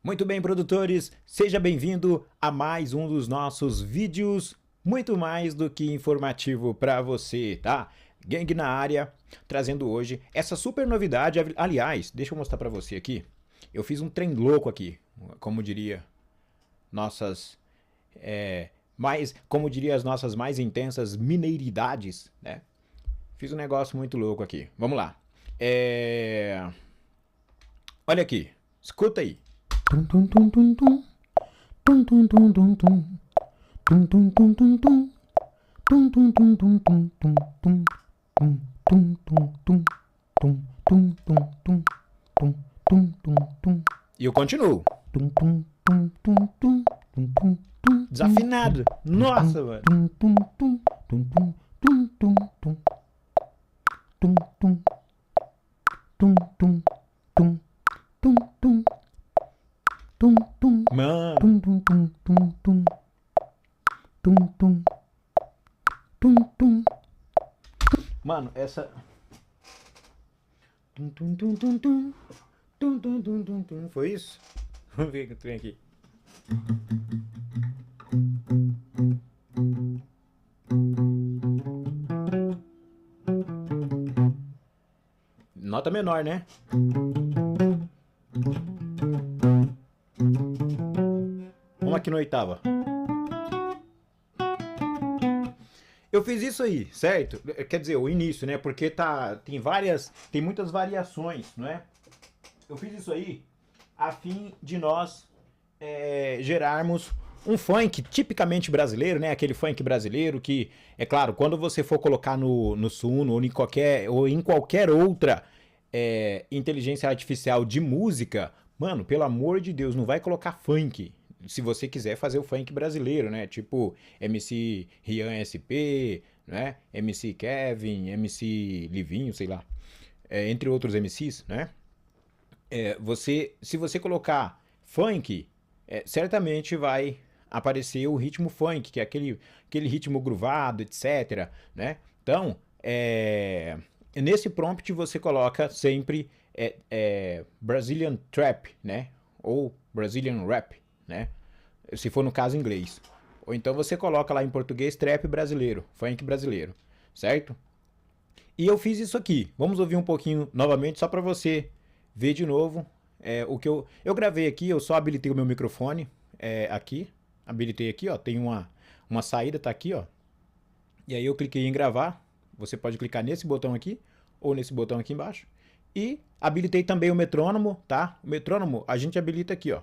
Muito bem, produtores, seja bem-vindo a mais um dos nossos vídeos, muito mais do que informativo para você, tá? Gang na área, trazendo hoje essa super novidade. Aliás, deixa eu mostrar para você aqui. Eu fiz um trem louco aqui, como diria nossas, como diria as nossas mais intensas mineiridades, né? Fiz um negócio muito louco aqui. Vamos lá. Olha aqui, escuta aí. Tum tum tum tum tum. Tum tum tum tum tum. Tum tum tum tum tum. Tum tum tum tum tum tum tum. Tum tum tum tum. Tum tum tum tum. Tum tum tum tum. E eu continuo. Tum tum tum tum tum. Tum tum tum. Desafinado. Nossa, mano. Tum tum tum. Tum tum tum tum tum. Tum tum. Tum tum tum. Tum tum. Tum tum. Mano. Tum tum tum tum tum. Tum tum. Tum tum. Mano, essa. Tum tum tum tum tum. Tum tum tum tum tum. Foi isso? Vamos ver o que tem aqui. Nota menor, né? Vamos aqui na oitava. Eu fiz isso aí, certo? Quer dizer, o início, né? Porque tem muitas variações, não é? Eu fiz isso aí a fim de nós gerarmos um funk tipicamente brasileiro, né? Aquele funk brasileiro que, é claro, quando você for colocar no Suno ou em qualquer outra inteligência artificial de música, mano, pelo amor de Deus, não vai colocar funk. Se você quiser fazer o funk brasileiro, né? Tipo MC Rian SP, né? MC Kevin, MC Livinho, sei lá. Entre outros MCs, né? Se você colocar funk, certamente vai aparecer o ritmo funk, que é aquele ritmo groovado, etc, né? Então, nesse prompt você coloca sempre Brazilian Trap, né? Ou Brazilian Rap, né? Se for no caso em inglês. Ou então você coloca lá em português trap brasileiro, funk brasileiro, certo? E eu fiz isso aqui. Vamos ouvir um pouquinho novamente só para você ver de novo o que eu gravei aqui. Eu só habilitei o meu microfone aqui, habilitei aqui, ó, tem uma saída, tá aqui, ó. E aí eu cliquei em gravar. Você pode clicar nesse botão aqui ou nesse botão aqui embaixo. E habilitei também o metrônomo, tá? O metrônomo a gente habilita aqui, ó.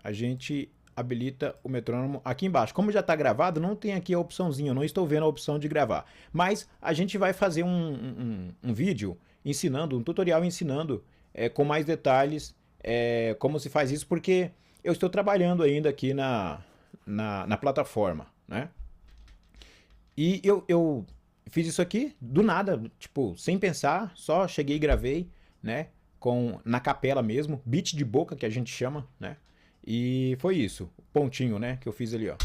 A gente habilita o metrônomo aqui embaixo. Como já está gravado, não tem aqui a opçãozinha, eu não estou vendo a opção de gravar. Mas a gente vai fazer um vídeo ensinando, um tutorial ensinando com mais detalhes como se faz isso, porque eu estou trabalhando ainda aqui na plataforma, né? E eu fiz isso aqui do nada, tipo, sem pensar, só cheguei e gravei, né? Na capela mesmo, beat de boca que a gente chama, né? E foi isso, o pontinho, né, que eu fiz ali, ó.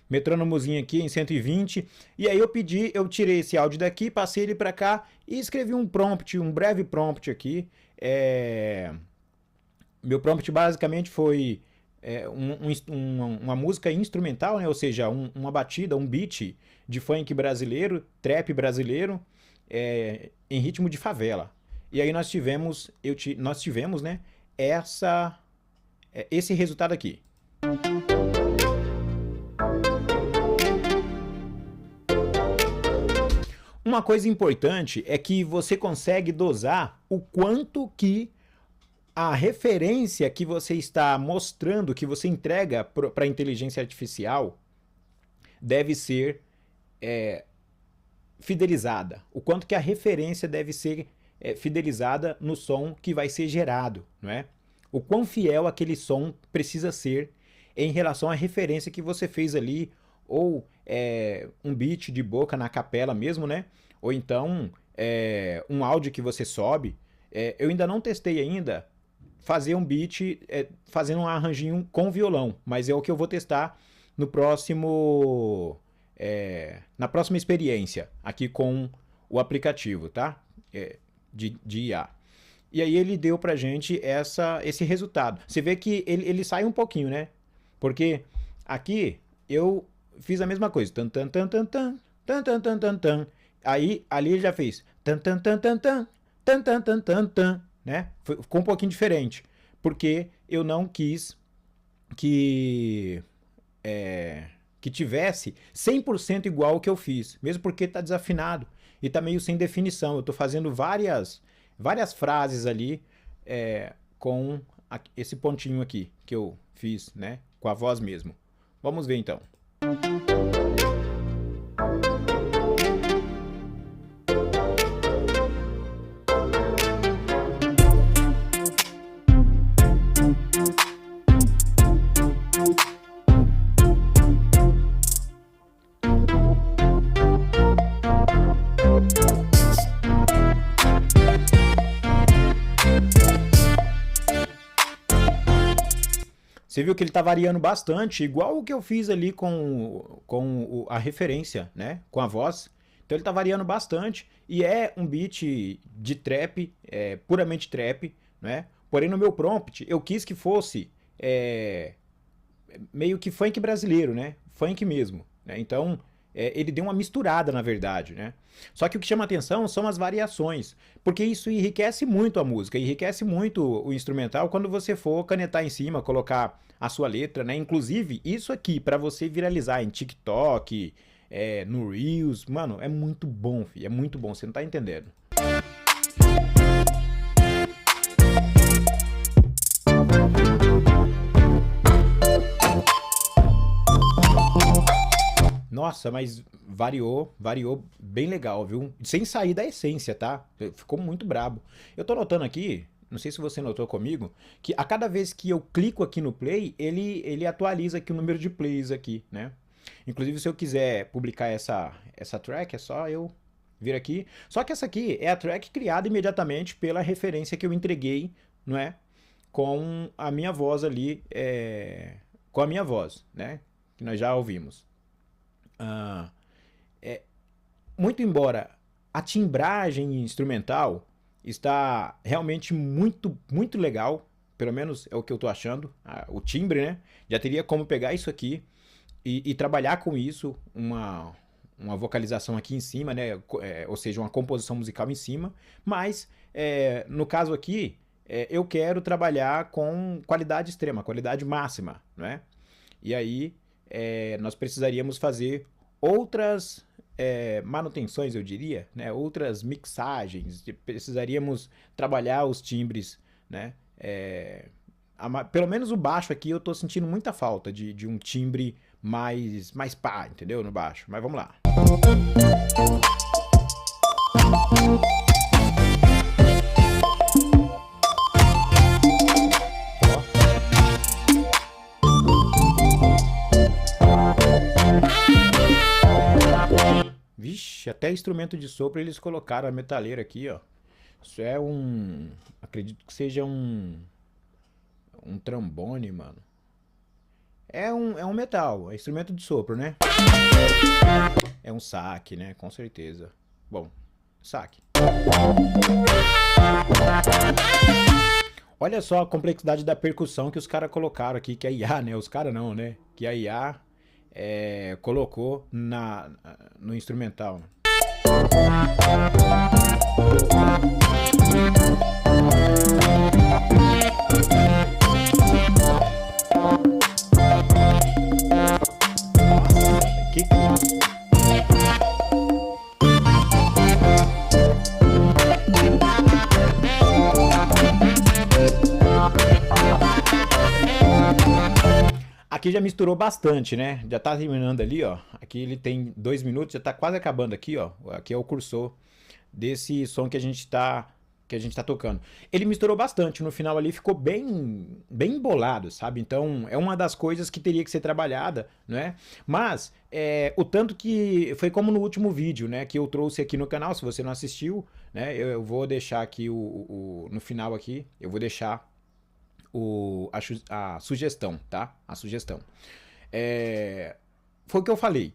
Metrônomozinho aqui em 120. E aí eu tirei esse áudio daqui, passei ele pra cá e escrevi um prompt, um breve prompt aqui. Meu prompt basicamente foi uma música instrumental, né? Ou seja, uma batida, um beat de funk brasileiro, trap brasileiro, em ritmo de favela. E aí nós tivemos, né, esse resultado aqui. Uma coisa importante é que você consegue dosar o quanto que a referência que você está mostrando, que você entrega para a inteligência artificial, deve ser fidelizada. O quanto que a referência deve ser fidelizada no som que vai ser gerado, não é? O quão fiel aquele som precisa ser em relação à referência que você fez ali, ou um beat de boca na capela mesmo, né? Ou então um áudio que você sobe. Eu ainda não testei ainda fazer um beat fazendo um arranjinho com violão, mas é o que eu vou testar no próximo na próxima experiência aqui com o aplicativo, tá? De IA. E aí ele deu pra gente esse resultado. Você vê que ele sai um pouquinho, né? Porque aqui eu fiz a mesma coisa. Tan, tan, tan, tan, tan, tan, tan, tan, tan, tan. Aí ali ele já fez tan, tan, tan, tan, tan, tan, tan, tan, tan, tan, né? Ficou um pouquinho diferente. Porque eu não quis que que tivesse 100% igual ao que eu fiz, mesmo porque tá desafinado e tá meio sem definição. Eu tô fazendo várias frases ali com esse pontinho aqui que eu fiz, né, com a voz mesmo. Vamos ver então. Você viu que ele está variando bastante, igual o que eu fiz ali com a referência, né? Com a voz. Então ele está variando bastante e é um beat de trap, puramente trap, né? Porém no meu prompt eu quis que fosse meio que funk brasileiro, né? Funk mesmo, né? Então ele deu uma misturada, na verdade, né? Só que o que chama atenção são as variações, porque isso enriquece muito a música, enriquece muito o instrumental quando você for canetar em cima, colocar a sua letra, né? Inclusive, isso aqui, para você viralizar em TikTok, no Reels, mano, é muito bom, filho, é muito bom, você não tá entendendo. Nossa, mas variou bem legal, viu? Sem sair da essência, tá? Ficou muito brabo. Eu tô notando aqui, não sei se você notou comigo, que a cada vez que eu clico aqui no play, ele atualiza aqui o número de plays aqui, né? Inclusive, se eu quiser publicar essa track, é só eu vir aqui. Só que essa aqui é a track criada imediatamente pela referência que eu entreguei, não é? Com a minha voz ali, com a minha voz, né? Que nós já ouvimos. Muito embora a timbragem instrumental está realmente muito legal, pelo menos é o que eu tô achando, o timbre, né? Já teria como pegar isso aqui e trabalhar com isso, uma vocalização aqui em cima, né? Ou seja, uma composição musical em cima, mas no caso aqui, eu quero trabalhar com qualidade extrema, qualidade máxima, né? E aí nós precisaríamos fazer outras manutenções, eu diria, né? Outras mixagens, precisaríamos trabalhar os timbres, né? Pelo menos o baixo aqui eu tô sentindo muita falta de um timbre mais pá, entendeu? No baixo, mas vamos lá. Vixe, até instrumento de sopro eles colocaram a metaleira aqui, ó. Isso é acredito que seja um trombone, mano. É um metal, é instrumento de sopro, né? É um saque, né? Com certeza. Bom, saque. Olha só a complexidade da percussão que os caras colocaram aqui, que a IA, né? Os caras não, né? Que a IA colocou no instrumental. Aqui já misturou bastante, né? Já tá terminando ali, ó. Aqui ele tem 2 minutos, já tá quase acabando aqui, ó. Aqui é o cursor desse som que a gente tá tocando. Ele misturou bastante, no final ali ficou bem embolado, sabe? Então é uma das coisas que teria que ser trabalhada, né? Mas o tanto que foi como no último vídeo, né? Que eu trouxe aqui no canal, se você não assistiu, né? Eu vou deixar aqui no final aqui, eu vou deixar a sugestão, tá? A sugestão. Foi o que eu falei.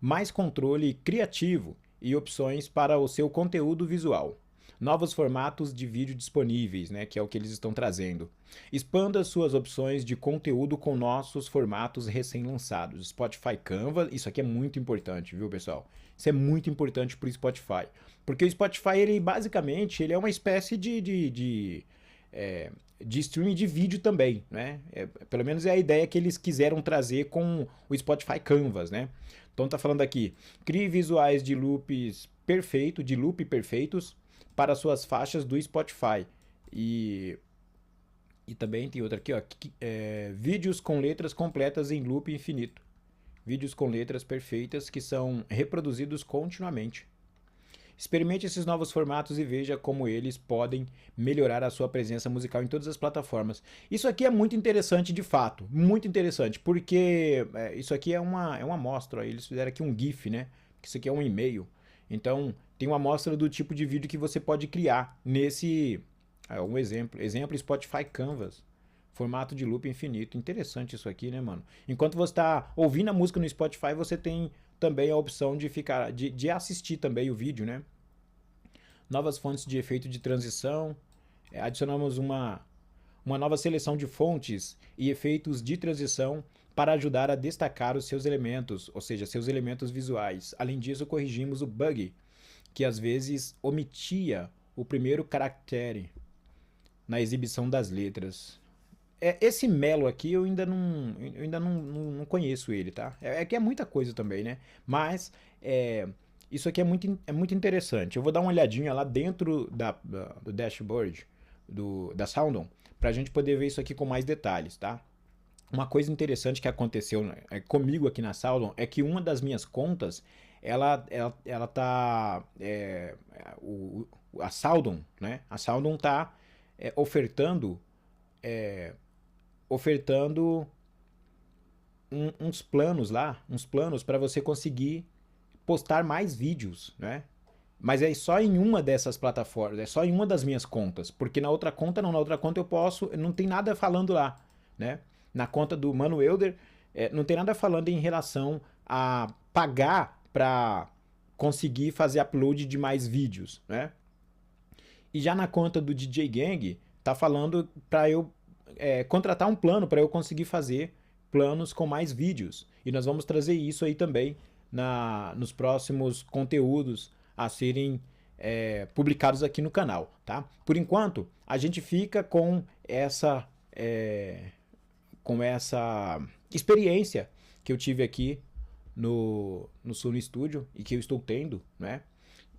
mais controle criativo e opções para o seu conteúdo visual. Novos formatos de vídeo disponíveis, né, que é o que eles estão trazendo. Expanda suas opções de conteúdo com nossos formatos recém-lançados. Spotify Canva, isso aqui é muito importante, viu, pessoal? Isso é muito importante para o Spotify. Porque o Spotify, ele basicamente, ele é uma espécie de streaming de vídeo também, né? Pelo menos é a ideia que eles quiseram trazer com o Spotify Canvas, né? Então tá falando aqui, crie visuais de loop perfeitos para suas faixas do Spotify. E também tem outra aqui, ó, vídeos com letras completas em loop infinito. Vídeos com letras perfeitas que são reproduzidos continuamente. Experimente esses novos formatos e veja como eles podem melhorar a sua presença musical em todas as plataformas. Isso aqui é muito interessante de fato, muito interessante, porque isso aqui é uma amostra, eles fizeram aqui um GIF, né? Isso aqui é um e-mail. Então, tem uma amostra do tipo de vídeo que você pode criar nesse... um exemplo Spotify Canvas. Formato de loop infinito. Interessante isso aqui, né, mano? Enquanto você está ouvindo a música no Spotify, você tem também a opção de assistir também o vídeo, né? Novas fontes de efeito de transição. Adicionamos uma nova seleção de fontes e efeitos de transição para ajudar a destacar os seus elementos, ou seja, seus elementos visuais. Além disso, corrigimos o bug que às vezes omitia o primeiro caractere na exibição das letras. Esse Melo aqui eu ainda não conheço ele, tá? Que é muita coisa também, né? Mas isso aqui é muito interessante. Eu vou dar uma olhadinha lá dentro do dashboard da Soundon pra gente poder ver isso aqui com mais detalhes, tá? Uma coisa interessante que aconteceu comigo aqui na Soundon é que uma das minhas contas, ela tá... a Soundon, né? A Soundon tá ofertando uns planos lá, uns planos para você conseguir postar mais vídeos, né? Mas é só em uma dessas plataformas, é só em uma das minhas contas, porque na outra conta não, na outra conta não tem nada falando lá, né? Na conta do Mano Elder, não tem nada falando em relação a pagar para conseguir fazer upload de mais vídeos, né? E já na conta do DJ Gang, tá falando para eu contratar um plano para eu conseguir fazer planos com mais vídeos. E nós vamos trazer isso aí também nos próximos conteúdos a serem publicados aqui no canal, tá? Por enquanto, a gente fica com essa experiência que eu tive aqui no Suno Studio e que eu estou tendo, né?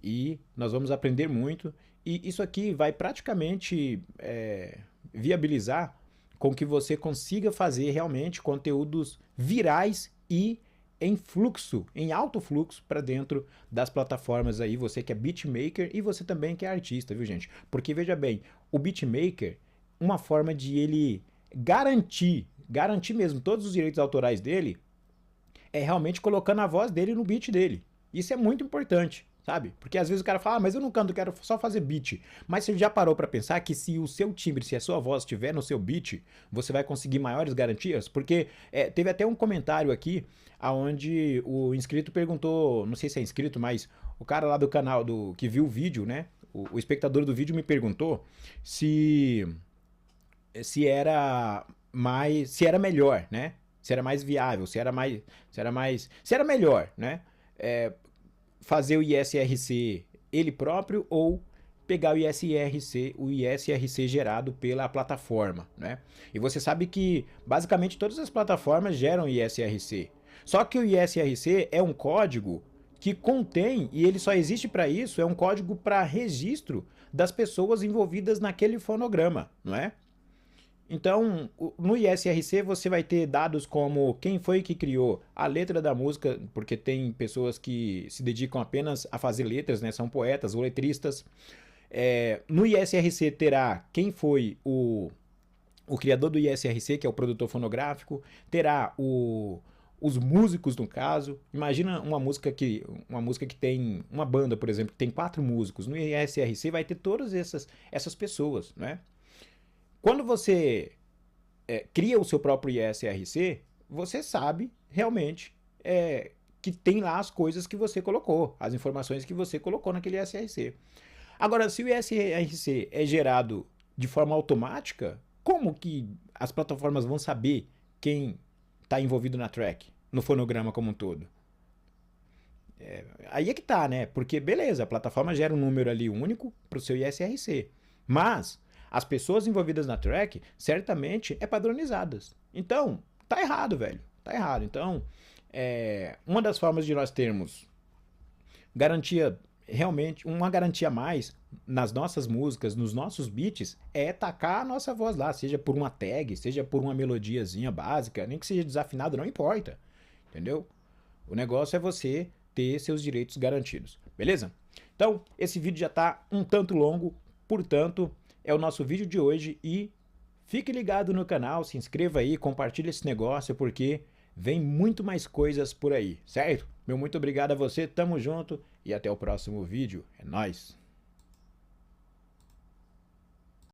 E nós vamos aprender muito. E isso aqui vai praticamente viabilizar com que você consiga fazer realmente conteúdos virais e em fluxo, em alto fluxo para dentro das plataformas aí, você que é beatmaker e você também que é artista, viu, gente? Porque veja bem, o beatmaker, uma forma de ele garantir mesmo todos os direitos autorais dele é realmente colocando a voz dele no beat dele. Isso é muito importante, sabe? Porque às vezes o cara fala, mas eu não canto, quero só fazer beat. Mas você já parou pra pensar que se o seu timbre, se a sua voz estiver no seu beat, você vai conseguir maiores garantias? Porque teve até um comentário aqui, onde o inscrito perguntou, não sei se é inscrito, mas o cara lá do canal, que viu o vídeo, né? O espectador do vídeo me perguntou se era melhor, né? Se era mais viável, se era melhor, né? Fazer o ISRC ele próprio ou pegar o ISRC gerado pela plataforma, né? E você sabe que basicamente todas as plataformas geram ISRC. Só que o ISRC é um código que contém, e ele só existe para isso, é um código para registro das pessoas envolvidas naquele fonograma, não é? Então, no ISRC você vai ter dados como quem foi que criou a letra da música, porque tem pessoas que se dedicam apenas a fazer letras, né? São poetas ou letristas. No ISRC terá quem foi o criador do ISRC, que é o produtor fonográfico, terá os músicos, no caso. Imagina uma música que tem uma banda, por exemplo, que tem 4 músicos. No ISRC vai ter todas essas pessoas, né? Quando você cria o seu próprio ISRC, você sabe realmente que tem lá as coisas que você colocou, as informações que você colocou naquele SRC. Agora, se o SRC é gerado de forma automática, como que as plataformas vão saber quem está envolvido na track, no fonograma como um todo? Aí é que tá, né? Porque, beleza, a plataforma gera um número ali único para o seu ISRC. Mas as pessoas envolvidas na track, certamente, é padronizadas. Então, tá errado, velho. Tá errado. Então, uma das formas de nós termos garantia, realmente, uma garantia a mais nas nossas músicas, nos nossos beats, é tacar a nossa voz lá, seja por uma tag, seja por uma melodiazinha básica, nem que seja desafinado, não importa. Entendeu? O negócio é você ter seus direitos garantidos, beleza? Então, esse vídeo já está um tanto longo, portanto, é o nosso vídeo de hoje e fique ligado no canal, se inscreva aí, compartilhe esse negócio, porque vem muito mais coisas por aí, certo? Meu muito obrigado a você, tamo junto e até o próximo vídeo, é nóis!